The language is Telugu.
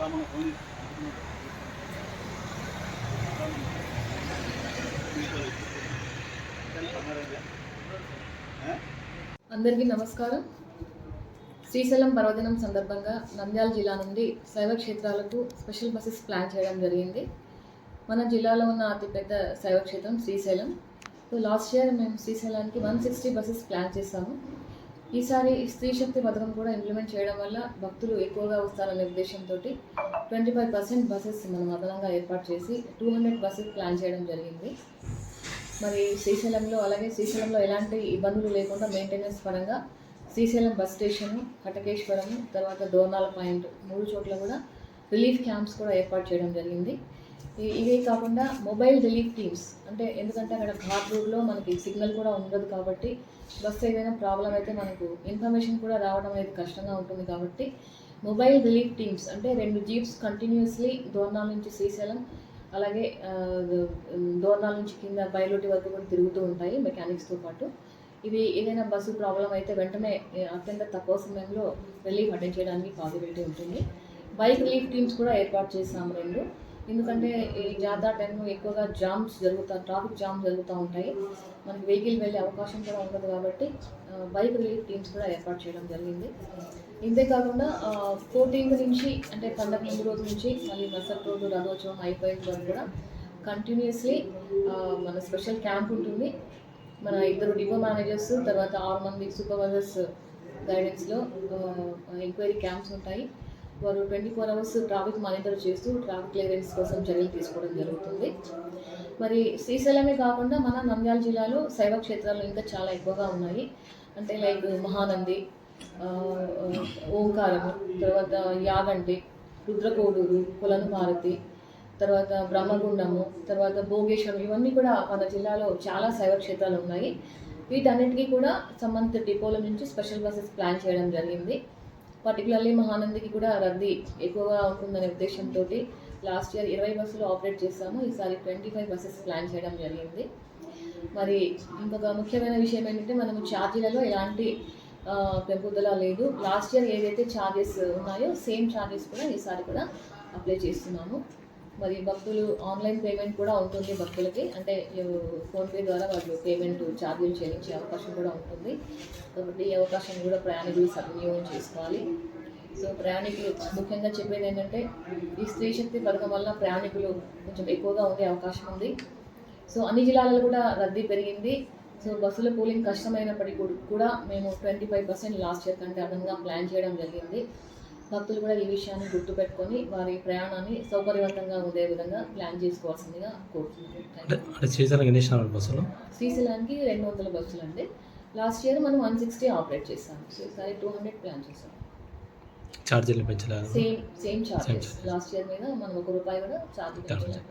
అందరికీ నమస్కారం. శ్రీశైలం పర్వదినం సందర్భంగా నంద్యాల జిల్లా నుండి శైవ క్షేత్రాలకు స్పెషల్ బస్సెస్ ప్లాన్ చేయడం జరిగింది. మన జిల్లాలో ఉన్న అతిపెద్ద శైవ క్షేత్రం శ్రీశైలం. సో లాస్ట్ ఇయర్ మేము శ్రీశైలానికి 160 బస్సెస్ ప్లాన్ చేశాము. ఈసారి స్త్రీ శక్తి పథకం కూడా ఇంప్లిమెంట్ చేయడం వల్ల భక్తులు ఎక్కువగా వస్తారనే ఉద్దేశంతో 25% బస్సెస్ మనం అదనంగా ఏర్పాటు చేసి 200 బస్సెస్ ప్లాన్ చేయడం జరిగింది. మరి శ్రీశైలంలో ఎలాంటి ఇబ్బందులు లేకుండా మెయింటెనెన్స్ పరంగా శ్రీశైలం బస్ స్టేషన్, కటకేశ్వరం, తర్వాత దోర్నాల పాయింట్ 3 చోట్ల కూడా రిలీఫ్ క్యాంప్స్ కూడా ఏర్పాటు చేయడం జరిగింది. ఇవే కాకుండా మొబైల్ రిలీఫ్ టీమ్స్, అంటే ఎందుకంటే అక్కడ ఘాట్ రోడ్లో మనకి సిగ్నల్ కూడా ఉండదు కాబట్టి బస్సు ఏదైనా ప్రాబ్లం అయితే మనకు ఇన్ఫర్మేషన్ కూడా రావడం అనేది కష్టంగా ఉంటుంది. కాబట్టి మొబైల్ రిలీఫ్ టీమ్స్ అంటే 2 జీప్స్ కంటిన్యూస్లీ దోర్నాల నుంచి శ్రీశైలం, అలాగే దోర్నాల నుంచి కింద బయలుటి వరకు కూడా తిరుగుతూ ఉంటాయి మెకానిక్స్తో పాటు. ఇవి ఏదైనా బస్సు ప్రాబ్లం అయితే వెంటనే అత్యంత తక్కువ సమయంలో రిలీఫ్ అటెండ్ చేయడానికి పాసిబిలిటీ ఉంటుంది. బైక్ రిలీఫ్ టీమ్స్ కూడా ఏర్పాటు చేసాము 2. ఎందుకంటే ఈ జాతర టైంలో ఎక్కువగా ట్రాఫిక్ జామ్స్ జరుగుతూ ఉంటాయి, మనకి వెహికల్ వెళ్ళే అవకాశం కూడా ఉండదు. కాబట్టి బైక్ రిలీఫ్ టీమ్స్ కూడా ఏర్పాటు చేయడం జరిగింది. ఇంతేకాకుండా 14th నుంచి అంటే పండగ ముందు రోజు నుంచి మళ్ళీ మరుసటి రోజు రథోత్సవం అయిపోయిన వరకు కూడా కంటిన్యూస్లీ మన స్పెషల్ క్యాంప్ ఉంటుంది. మన 2 డిపో మేనేజర్స్, తర్వాత 6 మంది సూపర్వైజర్స్ గైడెన్స్లో ఎంక్వైరీ క్యాంప్స్ ఉంటాయి. వారు 24 hours ట్రాఫిక్ మానిటర్ చేస్తూ ట్రాఫిక్ క్లియరెన్స్ కోసం చర్యలు తీసుకోవడం జరుగుతుంది. మరి శ్రీశైలమే కాకుండా మన నంద్యాల జిల్లాలో శైవ క్షేత్రాలు ఇంకా చాలా ఎక్కువగా ఉన్నాయి. అంటే లైక్ మహానంది, ఓంకారము, తర్వాత యాగంటి, రుద్రకోడూరు, కొలనుపారతి, తర్వాత బ్రహ్మగుండము, తర్వాత భోగేశ్వరం, ఇవన్నీ కూడా మన జిల్లాలో చాలా శైవ క్షేత్రాలు ఉన్నాయి. వీటన్నిటికీ కూడా సంబంధిత డిపోల నుంచి స్పెషల్ బస్సెస్ ప్లాన్ చేయడం జరిగింది. పర్టికులర్లీ మహానందికి కూడా రద్దీ ఎక్కువగా ఉంటుందనే ఉద్దేశంతో లాస్ట్ ఇయర్ 20 బస్సులు ఆపరేట్ చేస్తాము. ఈసారి 25 బస్సెస్ ప్లాన్ చేయడం జరిగింది. మరి ఇంకొక ముఖ్యమైన విషయం ఏంటంటే మనము ఛార్జీలలో ఎలాంటి పెంపుదల లేదు. లాస్ట్ ఇయర్ ఏదైతే ఛార్జెస్ ఉన్నాయో సేమ్ ఛార్జెస్ కూడా ఈసారి కూడా అప్లై చేస్తున్నాము. మరి భక్తులు ఆన్లైన్ పేమెంట్ కూడా ఉంటుంది భక్తులకి, అంటే ఫోన్పే ద్వారా వాళ్ళు పేమెంట్ ఛార్జీలు చెల్లించే అవకాశం కూడా ఉంటుంది. కాబట్టి ఈ అవకాశం కూడా ప్రయాణికులు సద్వినియోగం చేసుకోవాలి. సో ప్రయాణికులు ముఖ్యంగా చెప్పేది ఏంటంటే ఈ స్త్రీ శక్తి పథకం వల్ల ప్రయాణికులు కొంచెం ఎక్కువగా ఉండే అవకాశం ఉంది. సో అన్ని జిల్లాలలో కూడా రద్దీ పెరిగింది. సో బస్సుల పూలింగ్ కష్టమైనప్పటికీ కూడా మేము 25% లాస్ట్ ఇయర్ కంటే అదనంగా ప్లాన్ చేయడం జరిగింది. భక్తులు కూడా ఈ విషయాన్ని గుర్తుపెట్టుకొని వారి ప్రయాణాన్ని సౌకర్యవంతంగా ఉండే విధంగా ప్లాన్ చేసుకోవాల్సిందిగా కోరుతున్నాను. శ్రీశైలానికి 200 బస్సులు అండి. లాస్ట్ ఇయర్ మనం 160 ఆపరేట్ చేస్తాం. సో ఈసారి 200 ప్లాన్ చేస్తాం. ఛార్జీలు పెంచలేదు, సేమ్ ఛార్జెస్ లాస్ట్ ఇయర్ మీద మనం ₹1 కూడా ఛార్జ్ పెంచలేదు.